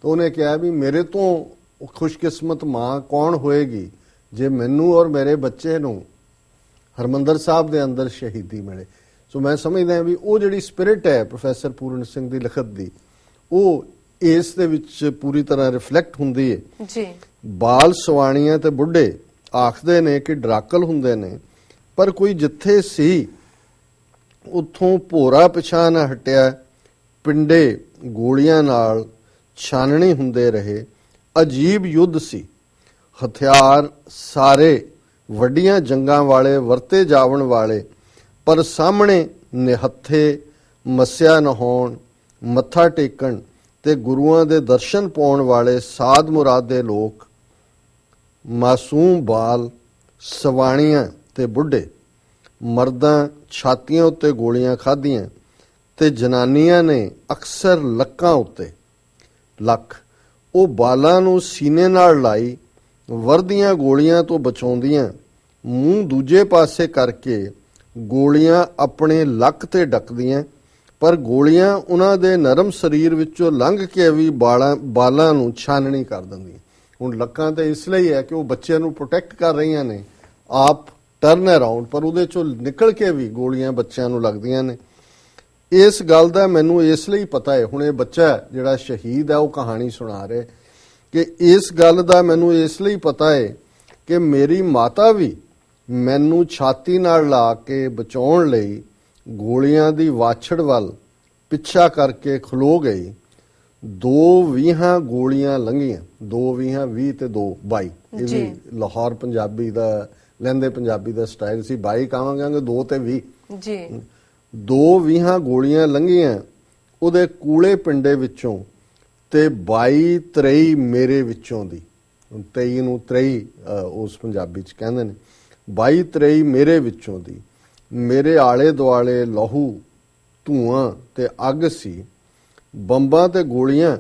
ਤਾਂ ਉਹਨੇ ਕਿਹਾ ਵੀ ਮੇਰੇ ਤੋਂ ਖੁਸ਼ਕਿਸਮਤ ਮਾਂ ਕੌਣ ਹੋਏਗੀ ਜੇ ਮੈਨੂੰ ਔਰ ਮੇਰੇ ਬੱਚੇ ਨੂੰ ਹਰਮੰਦਰ ਸਾਹਿਬ ਦੇ ਅੰਦਰ ਸ਼ਹੀਦੀ ਮਿਲੇ। ਸੋ ਮੈਂ ਸਮਝਦਾ ਵੀ ਉਹ ਜਿਹੜੀ ਸਪਿਰਿਟ ਹੈ ਪ੍ਰੋਫੈਸਰ ਪੂਰਨ ਸਿੰਘ ਦੀ ਲਿਖਤ ਦੀ, ਉਹ ਇਸ ਦੇ ਵਿੱਚ ਪੂਰੀ ਤਰ੍ਹਾਂ ਰਿਫਲੈਕਟ ਹੁੰਦੀ ਹੈ ਜੀ। ਬਾਲ ਸਵਾਣੀਆਂ ਤੇ ਬੁੱਢੇ ਆਖਦੇ ਨੇ ਕਿ ਡਰਾਕਲ ਹੁੰਦੇ ਨੇ, ਪਰ ਕੋਈ ਜਿੱਥੇ ਸੀ ਉੱਥੋਂ ਭੋਰਾ ਪਿਛਾਂ ਨਾ ਹਟਿਆ, ਪਿੰਡੇ ਗੋਲੀਆਂ ਨਾਲ ਛਾਨਣੀ ਹੁੰਦੇ ਰਹੇ। ਅਜੀਬ ਯੁੱਧ ਸੀ, ਹਥਿਆਰ ਸਾਰੇ ਵੱਡੀਆਂ ਜੰਗਾਂ ਵਾਲੇ ਵਰਤੇ ਜਾਵਣ ਵਾਲੇ, ਪਰ ਸਾਹਮਣੇ ਨਿਹੱਥੇ ਮੱਸਿਆ ਨਹਾਉਣ, ਮੱਥਾ ਟੇਕਣ ਤੇ ਗੁਰੂਆਂ ਦੇ ਦਰਸ਼ਨ ਪਾਉਣ ਵਾਲੇ ਸਾਧ ਮੁਰਾਦੇ ਲੋਕ, ਮਾਸੂਮ ਬਾਲ ਸਵਾਣੀਆਂ ਤੇ ਬੁੱਢੇ। ਮਰਦਾਂ ਛਾਤੀਆਂ ਉੱਤੇ ਗੋਲੀਆਂ ਖਾਧੀਆਂ ਤੇ ਜਨਾਨੀਆਂ ਨੇ ਅਕਸਰ ਲੱਕਾਂ ਉੱਤੇ ਲੱਕ। ਉਹ ਬਾਲਾਂ ਨੂੰ ਸੀਨੇ ਨਾਲ ਲਾਈ, ਵਰਦੀਆਂ ਗੋਲੀਆਂ ਤੋਂ ਬਚਾਉਂਦੀਆਂ, ਮੂੰਹ ਦੂਜੇ ਪਾਸੇ ਕਰਕੇ ਗੋਲੀਆਂ ਆਪਣੇ ਲੱਕ ਤੇ ਡੱਕਦੀਆਂ, ਪਰ ਗੋਲੀਆਂ ਉਹਨਾਂ ਦੇ ਨਰਮ ਸਰੀਰ ਵਿੱਚੋਂ ਲੰਘ ਕੇ ਵੀ ਬਾਲਾਂ ਨੂੰ ਛਾਨਣੀ ਕਰ ਦਿੰਦੀਆਂ। ਹੁਣ ਲੱਕਾਂ ਤੇ ਇਸ ਲਈ ਹੈ ਕਿ ਉਹ ਬੱਚਿਆਂ ਨੂੰ ਪ੍ਰੋਟੈਕਟ ਕਰ ਰਹੀਆਂ ਨੇ, ਆਪ ਟਰਨ ਅਰਾਊਂਡ, ਪਰ ਉਹਦੇ ਚੋਂ ਨਿਕਲ ਕੇ ਵੀ ਗੋਲੀਆਂ ਬੱਚਿਆਂ ਨੂੰ ਲੱਗਦੀਆਂ ਨੇ। ਇਸ ਗੱਲ ਦਾ ਮੈਨੂੰ ਇਸ ਲਈ ਪਤਾ ਹੈ, ਹੁਣ ਇਹ ਬੱਚਾ ਜਿਹੜਾ ਸ਼ਹੀਦ ਹੈ ਉਹ ਕਹਾਣੀ ਸੁਣਾ ਰਿਹਾ, ਕਿ ਇਸ ਗੱਲ ਦਾ ਮੈਨੂੰ ਇਸ ਲਈ ਪਤਾ ਹੈ ਕਿ ਮੇਰੀ ਮਾਤਾ ਵੀ ਮੈਨੂੰ ਛਾਤੀ ਨਾਲ ਲਾ ਕੇ ਬਚਾਉਣ ਲਈ ਗੋਲੀਆਂ ਦੀ ਵਾਛੜ ਵੱਲ ਪਿੱਛਾ ਕਰਕੇ ਖਲੋ ਗਈ। 2 20 ਗੋਲੀਆਂ ਲੰਘੀਆਂ, 2 20 20 ਤੇ 2 22। ਇਹ ਵੀ ਲਾਹੌਰ ਪੰਜਾਬੀ ਦਾ, ਲਹਿੰਦੇ ਪੰਜਾਬੀ ਦਾ ਸਟਾਈਲ ਸੀ। 22 ਕਹਾਂਗੇ, 2 ਤੇ 20 ਜੀ। 2 20 ਗੋਲੀਆਂ ਲੰਘੀਆਂ ਉਹਦੇ ਕੂਲੇ ਪਿੰਡੇ ਵਿੱਚੋਂ, ਤੇ 22 23 ਮੇਰੇ ਵਿੱਚੋਂ ਦੀ। 23 ਨੂੰ 23 ਉਸ ਪੰਜਾਬੀ ਚ ਕਹਿੰਦੇ ਨੇ। 22 23 ਮੇਰੇ ਵਿੱਚੋਂ ਦੀ। ਮੇਰੇ ਆਲੇ ਦੁਆਲੇ ਲਹੂ, ਧੂਆਂ ਤੇ ਅੱਗ ਸੀ। ਬੰਬਾਂ ਤੇ ਗੋਲੀਆਂ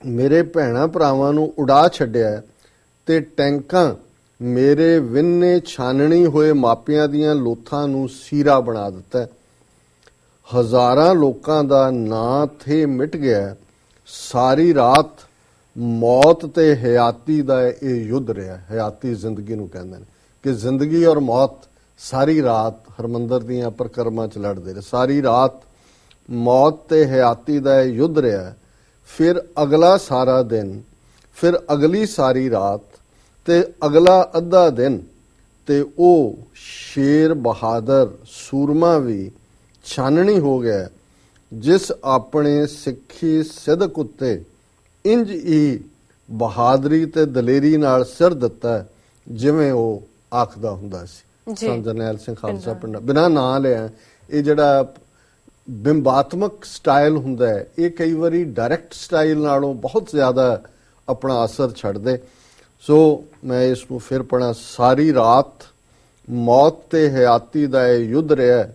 ਮੇਰੇ ਭੈਣਾਂ ਭਰਾਵਾਂ ਨੂੰ ਉਡਾ ਛੱਡਿਆ, ਤੇ ਟੈਂਕਾਂ ਮੇਰੇ ਵਿੰਨੇ ਛਾਨਣੀ ਹੋਏ ਮਾਪਿਆਂ ਦੀਆਂ ਲੋਥਾਂ ਨੂੰ ਸੀਰਾ ਬਣਾ ਦਿੱਤਾ। ਹਜ਼ਾਰਾਂ ਲੋਕਾਂ ਦਾ ਨਾਂ ਥੇ ਮਿਟ ਗਿਆ। ਸਾਰੀ ਰਾਤ ਮੌਤ ਤੇ ਹਯਾਤੀ ਦਾ ਇਹ ਯੁੱਧ ਰਿਹਾ। ਹਯਾਤੀ ਜ਼ਿੰਦਗੀ ਨੂੰ ਕਹਿੰਦੇ ਨੇ ਕਿ ਜ਼ਿੰਦਗੀ ਔਰ ਮੌਤ ਸਾਰੀ ਰਾਤ ਹਰਮੰਦਰ ਦੀਆਂ ਪ੍ਰਕਰਮਾਂ 'ਚ ਲੜਦੇ ਰਹੇ, ਸਾਰੀ ਰਾਤ ਮੌਤ ਤੇ ਹਯਾਤੀ ਦਾ ਇਹ ਯੁੱਧ ਰਿਹਾ। ਫਿਰ ਅਗਲਾ ਸਾਰਾ ਦਿਨ, ਫਿਰ ਅਗਲੀ ਸਾਰੀ ਰਾਤ ਤੇ ਅਗਲਾ ਅੱਧਾ ਦਿਨ, ਤੇ ਉਹ ਸ਼ੇਰ ਬਹਾਦਰ ਸੂਰਮਾ ਵੀ ਛਾਨਣੀ ਹੋ ਗਿਆ, ਜਿਸ ਆਪਣੇ ਸਿੱਖੀ ਸਿਦਕ ਉੱਤੇ ਇੰਜ ਹੀ ਬਹਾਦਰੀ ਤੇ ਦਲੇਰੀ ਨਾਲ ਸਿਰ ਦਿੱਤਾ ਜਿਵੇਂ ਉਹ ਆਖਦਾ ਹੁੰਦਾ ਸੀ। ਸੰਤ ਜਰਨੈਲ ਸਿੰਘ ਖਾਲਸਾ ਪਿੰਡ ਬਿਨਾਂ ਨਾਂ ਲਿਆ, ਇਹ ਜਿਹੜਾ ਬਿੰਬਾਤਮਕ ਸਟਾਈਲ ਹੁੰਦਾ ਹੈ, ਇਹ ਕਈ ਵਾਰੀ ਡਾਇਰੈਕਟ ਸਟਾਈਲ ਨਾਲੋਂ ਬਹੁਤ ਜ਼ਿਆਦਾ ਆਪਣਾ ਅਸਰ ਛੱਡਦੇ। ਸੋ ਮੈਂ ਇਸ ਨੂੰ ਫਿਰ ਪੜ੍ਹਾਂ। ਸਾਰੀ ਰਾਤ ਮੌਤ ਤੇ ਹਯਾਤੀ ਦਾ ਇਹ ਯੁੱਧ ਰਿਹਾ,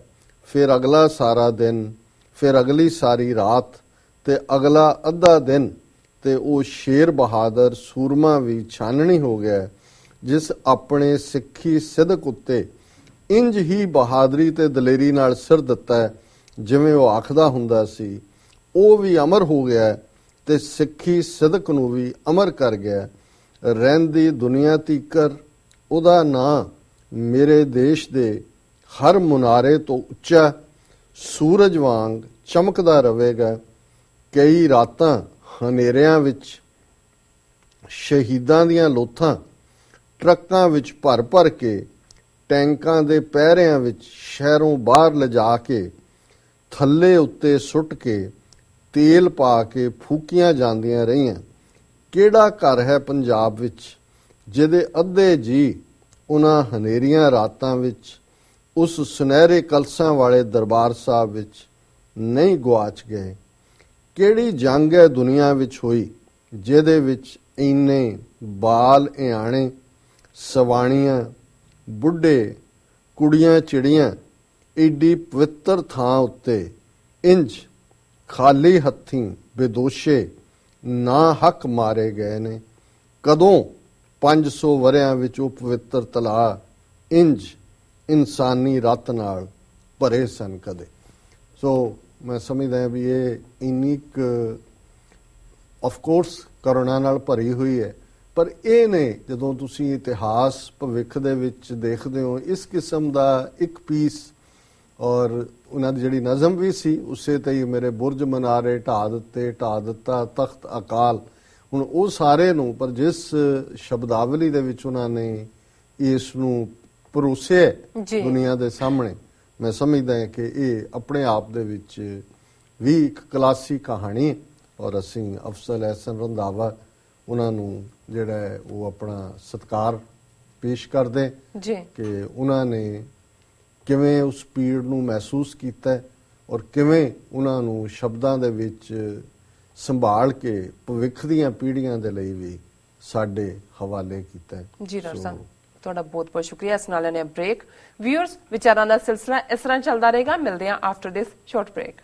ਫਿਰ ਅਗਲਾ ਸਾਰਾ ਦਿਨ, ਫਿਰ ਅਗਲੀ ਸਾਰੀ ਰਾਤ ਤੇ ਅਗਲਾ ਅੱਧਾ ਦਿਨ, ਤੇ ਉਹ ਸ਼ੇਰ ਬਹਾਦਰ ਸੂਰਮਾ ਵੀ ਛਾਨਣੀ ਹੋ ਗਿਆ, ਜਿਸ ਆਪਣੇ ਸਿੱਖੀ ਸਿਦਕ ਉੱਤੇ ਇੰਜ ਹੀ ਬਹਾਦਰੀ ਤੇ ਦਲੇਰੀ ਨਾਲ ਸਿਰ ਦਿੱਤਾ ਜਿਵੇਂ ਉਹ ਆਖਦਾ ਹੁੰਦਾ ਸੀ। ਉਹ ਵੀ ਅਮਰ ਹੋ ਗਿਆ ਤੇ ਸਿੱਖੀ ਸਿਦਕ ਨੂੰ ਵੀ ਅਮਰ ਕਰ ਗਿਆ। ਰਹਿੰਦੀ ਦੁਨੀਆ ਤੀਕਰ ਉਹਦਾ ਨਾਂ ਮੇਰੇ ਦੇਸ਼ ਦੇ ਹਰ ਮੁਨਾਰੇ ਤੋਂ ਉੱਚਾ, ਸੂਰਜ ਵਾਂਗ ਚਮਕਦਾ ਰਹੇਗਾ। ਕਈ ਰਾਤਾਂ ਹਨੇਰਿਆਂ ਵਿੱਚ ਸ਼ਹੀਦਾਂ ਦੀਆਂ ਲੋਥਾਂ ਟਰੱਕਾਂ ਵਿੱਚ ਭਰ ਭਰ ਕੇ, ਟੈਂਕਾਂ ਦੇ ਪਹਿਰਿਆਂ ਵਿੱਚ ਸ਼ਹਿਰੋਂ ਬਾਹਰ ਲਿਜਾ ਕੇ, ਥੱਲੇ ਉੱਤੇ ਸੁੱਟ ਕੇ, ਤੇਲ ਪਾ ਕੇ ਫੂਕੀਆਂ ਜਾਂਦੀਆਂ ਰਹੀਆਂ। ਕਿਹੜਾ ਘਰ ਹੈ ਪੰਜਾਬ ਵਿੱਚ ਜਿਹਦੇ ਅੱਧੇ ਜੀ ਉਹਨਾਂ ਹਨੇਰੀਆਂ ਰਾਤਾਂ ਵਿੱਚ ਉਸ ਸੁਨਹਿਰੇ ਕਲਸਾਂ ਵਾਲੇ ਦਰਬਾਰ ਸਾਹਿਬ ਵਿੱਚ ਨਹੀਂ ਗੁਆਚ ਗਏ? ਕਿਹੜੀ ਜੰਗ ਹੈ ਦੁਨੀਆ ਵਿੱਚ ਹੋਈ ਜਿਹਦੇ ਵਿੱਚ ਇੰਨੇ ਬਾਲ ਇਆਣੇ, ਸਵਾਣੀਆਂ, ਬੁੱਢੇ, ਕੁੜੀਆਂ ਚਿੜੀਆਂ ਏਡੀ ਪਵਿੱਤਰ ਥਾਂ ਉੱਤੇ ਇੰਜ ਖਾਲੀ ਹੱਥੀਂ ਬੇਦੋਸ਼ੇ ਨਾ ਹੱਕ ਮਾਰੇ ਗਏ ਨੇ? ਕਦੋਂ 500 ਵਰਿਆਂ ਵਿੱਚ ਉਹ ਪਵਿੱਤਰ ਤਲਾਅ ਇੰਜ ਇਨਸਾਨੀ ਰੱਤ ਨਾਲ ਭਰੇ ਸਨ ਕਦੇ? ਸੋ ਮੈਂ ਸਮਝਦਾ ਵੀ ਇਹ ਇੰਨੀ ਆਫ ਕੋਰਸ ਕਰੁਣਾ ਨਾਲ ਭਰੀ ਹੋਈ ਹੈ, ਪਰ ਇਹ ਨੇ ਜਦੋਂ ਤੁਸੀਂ ਇਤਿਹਾਸ ਭਵਿੱਖ ਦੇ ਵਿੱਚ ਦੇਖਦੇ ਹੋ, ਇਸ ਕਿਸਮ ਦਾ ਇੱਕ ਪੀਸ, ਔਰ ਉਹਨਾਂ ਦੀ ਜਿਹੜੀ ਨਜ਼ਮ ਵੀ ਸੀ ਉਸੇ ਤੇ ਹੀ ਮੇਰੇ ਬੁਰਜ ਮਨਾਰੇ ਢਾਹ ਦਿੱਤੇ, ਢਾਹ ਦਿੱਤਾ ਤਖਤ ਅਕਾਲ। ਹੁਣ ਉਹ ਸਾਰੇ ਨੂੰ, ਪਰ ਜਿਸ ਸ਼ਬਦਾਵਲੀ ਦੇ ਵਿੱਚ ਉਹਨਾਂ ਨੇ ਇਸ ਨੂੰ ਪਰੋਸਿਆ ਦੁਨੀਆ ਦੇ ਸਾਹਮਣੇ, ਮੈਂ ਸਮਝਦਾ ਹਾਂ ਕਿ ਇਹ ਆਪਣੇ ਆਪ ਦੇ ਵਿੱਚ ਵੀ ਇੱਕ ਕਲਾਸੀ ਕਹਾਣੀ ਹੈ। ਔਰ ਅਸੀਂ ਅਫਜ਼ਲ ਅਹਿਸਨ ਰੰਧਾਵਾ ਉਹਨਾਂ ਨੂੰ ਜਿਹੜਾ ਹੈ ਉਹ ਆਪਣਾ ਸਤਿਕਾਰ ਪੇਸ਼ ਕਰਦੇ ਕਿ ਉਹਨਾਂ ਨੇ ਕਿਵੇਂ ਉਸ ਪੀੜ ਨੂੰ ਮਹਿਸੂਸ ਕੀਤਾ ਔਰ ਕਿਵੇਂ ਉਹਨਾਂ ਨੂੰ ਸ਼ਬਦਾਂ ਦੇ ਵਿੱਚ ਸੰਭਾਲ ਕੇ ਭਵਿੱਖ ਦੀਆਂ ਪੀੜ੍ਹੀਆਂ ਦੇ ਲਈ ਵੀ ਸਾਡੇ ਹਵਾਲੇ ਕੀਤਾ। ਜੀ ਡਾਕਟਰ ਸਾਹਿਬ, ਤੁਹਾਡਾ ਬਹੁਤ ਬਹੁਤ ਸ਼ੁਕਰੀਆ। ਇਸ ਨਾਲ ਲੈਣੇ ਬ੍ਰੇਕ। ਵਿਊਅਰਸ, ਵਿਚਾਰਾਂ ਦਾ ਸਿਲਸਿਲਾ ਇਸ ਤਰ੍ਹਾਂ ਚੱਲਦਾ ਰਹੇਗਾ। ਮਿਲਦੇ ਹਾਂ ਆਫਟਰ ਦਿਸ ਸ਼ਾਰਟ ਬ੍ਰੇਕ।